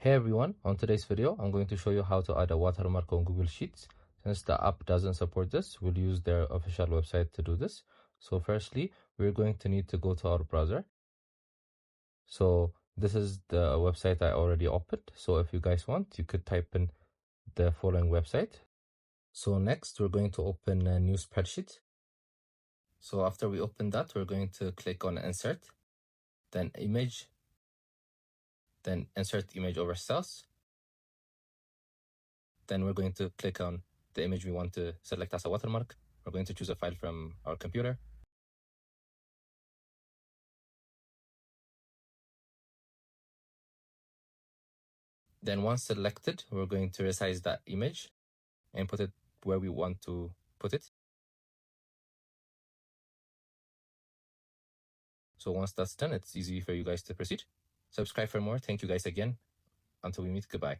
Hey everyone, on today's video, I'm going to show you how to add a watermark on Google Sheets. Since the app doesn't support this, we'll use their official website to do this. So firstly, we're going to need to go to our browser. So this is the website I already opened. So if you guys want, you could type in the following website. So next, we're going to open a new spreadsheet. So after we open that, we're going to click on Insert, then Image, then Insert Image over Cells. Then we're going to click on the image we want to select as a watermark. We're going to choose a file from our computer. Then once selected, we're going to resize that image and put it where we want to put it. So once that's done, it's easy for you guys to proceed. Subscribe for more. Thank you guys again. Until we meet, goodbye.